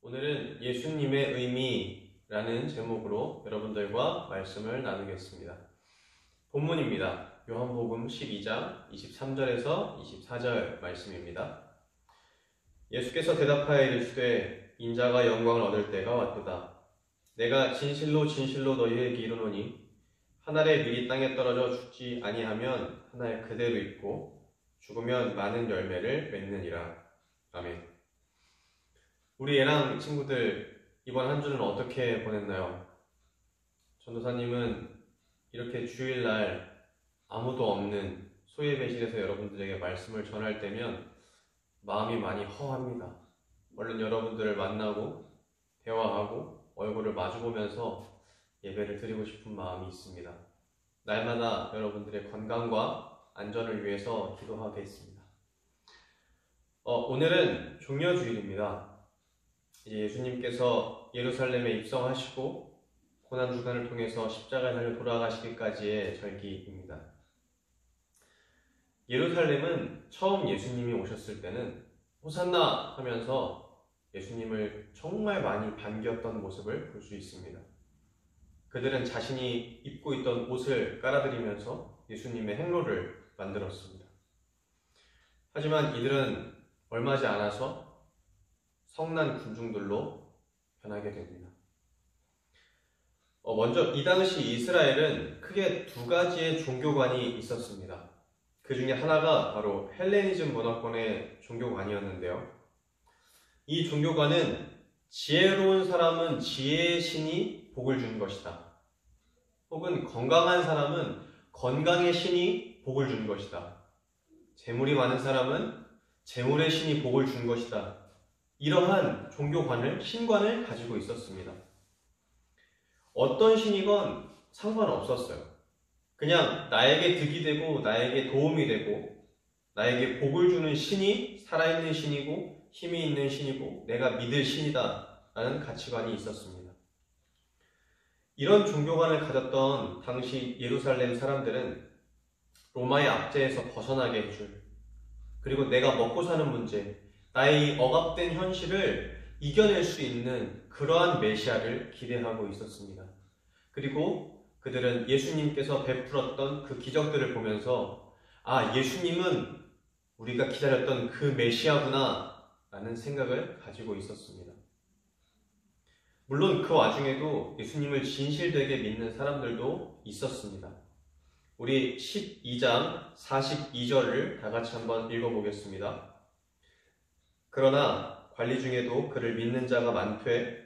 오늘은 예수님의 의미라는 제목으로 여러분들과 말씀을 나누겠습니다. 본문입니다. 요한복음 12장 23절에서 24절 말씀입니다. 예수께서 대답하여 이르시되 인자가 영광을 얻을 때가 왔도다. 내가 진실로 진실로 너희에게 이르노니 한 알의 밀이 땅에 떨어져 죽지 아니하면 한 알 그대로 있고 죽으면 많은 열매를 맺느니라. 아멘. 우리 애랑 친구들 이번 한 주는 어떻게 보냈나요? 전도사님은 이렇게 주일날 아무도 없는 소예배실에서 여러분들에게 말씀을 전할 때면 마음이 많이 허합니다. 얼른 여러분들을 만나고 대화하고 얼굴을 마주보면서 예배를 드리고 싶은 마음이 있습니다. 날마다 여러분들의 건강과 안전을 위해서 기도하겠습니다. 오늘은 종려주일입니다. 이제 예수님께서 예루살렘에 입성하시고 고난주간을 통해서 십자가에 달려 돌아가시기까지의 절기입니다. 예루살렘은 처음 예수님이 오셨을 때는 호산나 하면서 예수님을 정말 많이 반겼던 모습을 볼 수 있습니다. 그들은 자신이 입고 있던 옷을 깔아드리면서 예수님의 행로를 만들었습니다. 하지만 이들은 얼마지 않아서 성난 군중들로 변하게 됩니다. 먼저 이 당시 이스라엘은 크게 두 가지의 종교관이 있었습니다. 그 중에 하나가 바로 헬레니즘 문화권의 종교관이었는데요. 이 종교관은 지혜로운 사람은 지혜의 신이 복을 주는 것이다. 혹은 건강한 사람은 건강의 신이 복을 주는 것이다. 재물이 많은 사람은 재물의 신이 복을 주는 것이다. 이러한 종교관을, 신관을 가지고 있었습니다. 어떤 신이건 상관없었어요. 그냥 나에게 득이 되고 나에게 도움이 되고 나에게 복을 주는 신이 살아있는 신이고 힘이 있는 신이고 내가 믿을 신이다 라는 가치관이 있었습니다. 이런 종교관을 가졌던 당시 예루살렘 사람들은 로마의 압제에서 벗어나게 해줄, 그리고 내가 먹고 사는 문제, 나의 이 억압된 현실을 이겨낼 수 있는 그러한 메시아를 기대하고 있었습니다. 그리고 그들은 예수님께서 베풀었던 그 기적들을 보면서 예수님은 우리가 기다렸던 그 메시아구나 라는 생각을 가지고 있었습니다. 물론 그 와중에도 예수님을 진실되게 믿는 사람들도 있었습니다. 우리 12장 42절을 다 같이 한번 읽어보겠습니다. 그러나 관리 중에도 그를 믿는 자가 많되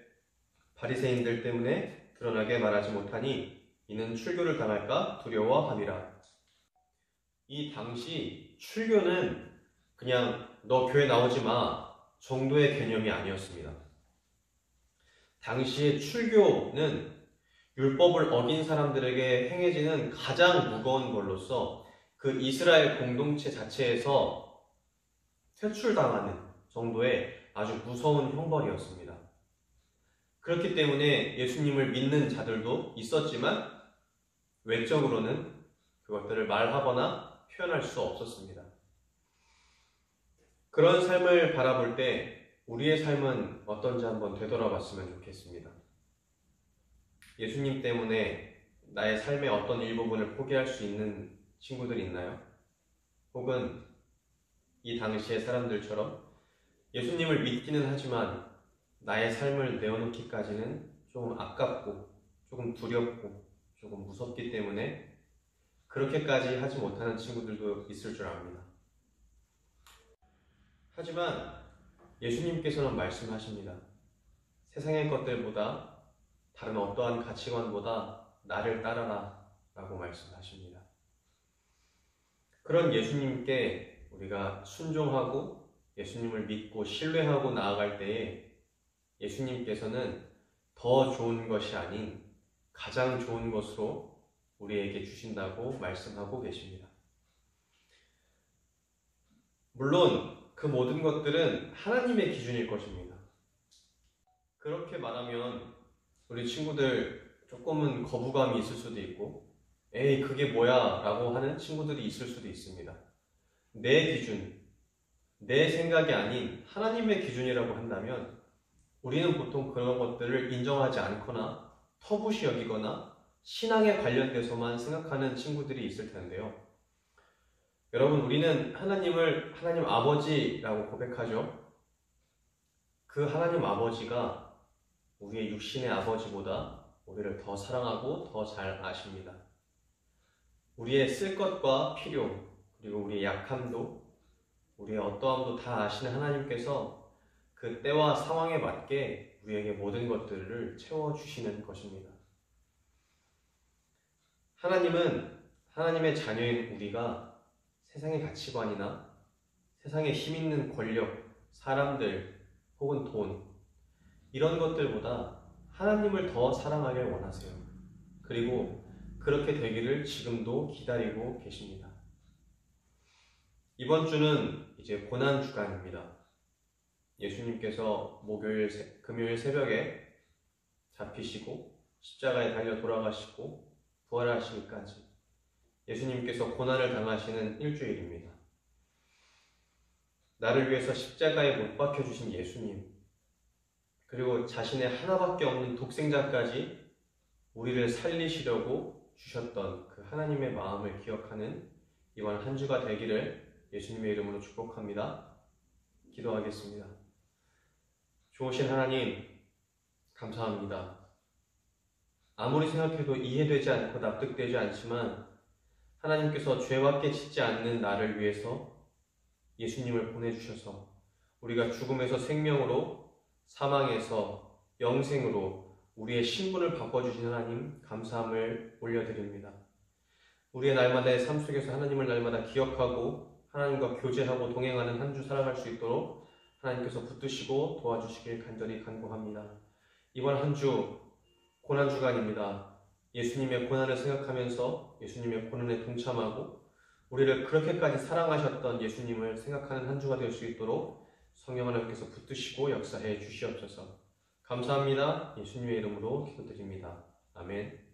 바리새인들 때문에 드러나게 말하지 못하니 이는 출교를 당할까 두려워함이라. 이 당시 출교는 그냥 너 교회 나오지 마 정도의 개념이 아니었습니다. 당시의 출교는 율법을 어긴 사람들에게 행해지는 가장 무거운 걸로서 그 이스라엘 공동체 자체에서 퇴출당하는 정도의 아주 무서운 형벌이었습니다. 그렇기 때문에 예수님을 믿는 자들도 있었지만 외적으로는 그것들을 말하거나 표현할 수 없었습니다. 그런 삶을 바라볼 때 우리의 삶은 어떤지 한번 되돌아봤으면 좋겠습니다. 예수님 때문에 나의 삶의 어떤 일부분을 포기할 수 있는 친구들이 있나요? 혹은 이 당시의 사람들처럼 예수님을 믿기는 하지만 나의 삶을 내어놓기까지는 조금 아깝고 조금 두렵고 조금 무섭기 때문에 그렇게까지 하지 못하는 친구들도 있을 줄 압니다. 하지만 예수님께서는 말씀하십니다. 세상의 것들보다 다른 어떠한 가치관보다 나를 따라라 라고 말씀하십니다. 그런 예수님께 우리가 순종하고 예수님을 믿고 신뢰하고 나아갈 때에 예수님께서는 더 좋은 것이 아닌 가장 좋은 것으로 우리에게 주신다고 말씀하고 계십니다. 물론 그 모든 것들은 하나님의 기준일 것입니다. 그렇게 말하면 우리 친구들 조금은 거부감이 있을 수도 있고 에이 그게 뭐야 라고 하는 친구들이 있을 수도 있습니다. 내 기준, 내 생각이 아닌 하나님의 기준이라고 한다면 우리는 보통 그런 것들을 인정하지 않거나 터부시 여기거나 신앙에 관련돼서만 생각하는 친구들이 있을 텐데요. 여러분, 우리는 하나님을 하나님 아버지라고 고백하죠. 그 하나님 아버지가 우리의 육신의 아버지보다 우리를 더 사랑하고 더 잘 아십니다. 우리의 쓸 것과 필요, 그리고 우리의 약함도, 우리의 어떠함도 다 아시는 하나님께서 그 때와 상황에 맞게 우리에게 모든 것들을 채워주시는 것입니다. 하나님은 하나님의 자녀인 우리가 세상의 가치관이나 세상에 힘있는 권력, 사람들, 혹은 돈, 이런 것들보다 하나님을 더 사랑하길 원하세요. 그리고 그렇게 되기를 지금도 기다리고 계십니다. 이번 주는 이제 고난 주간입니다. 예수님께서 금요일 새벽에 잡히시고 십자가에 달려 돌아가시고 부활하시기까지 예수님께서 고난을 당하시는 일주일입니다. 나를 위해서 십자가에 못 박혀주신 예수님, 그리고 자신의 하나밖에 없는 독생자까지 우리를 살리시려고 주셨던 그 하나님의 마음을 기억하는 이번 한 주가 되기를 예수님의 이름으로 축복합니다. 기도하겠습니다. 좋으신 하나님, 감사합니다. 아무리 생각해도 이해되지 않고 납득되지 않지만 하나님께서 죄밖에 짓지 않는 나를 위해서 예수님을 보내주셔서 우리가 죽음에서 생명으로, 사망에서 영생으로 우리의 신분을 바꿔주신 하나님, 감사함을 올려드립니다. 우리의 날마다의 삶 속에서 하나님을 날마다 기억하고 하나님과 교제하고 동행하는 한 주 살아갈 수 있도록 하나님께서 붙드시고 도와주시길 간절히 간구합니다. 이번 한 주 고난주간입니다. 예수님의 고난을 생각하면서 예수님의 고난에 동참하고 우리를 그렇게까지 사랑하셨던 예수님을 생각하는 한 주가 될 수 있도록 성령 하나님께서 붙드시고 역사해 주시옵소서. 감사합니다. 예수님의 이름으로 기도드립니다. 아멘.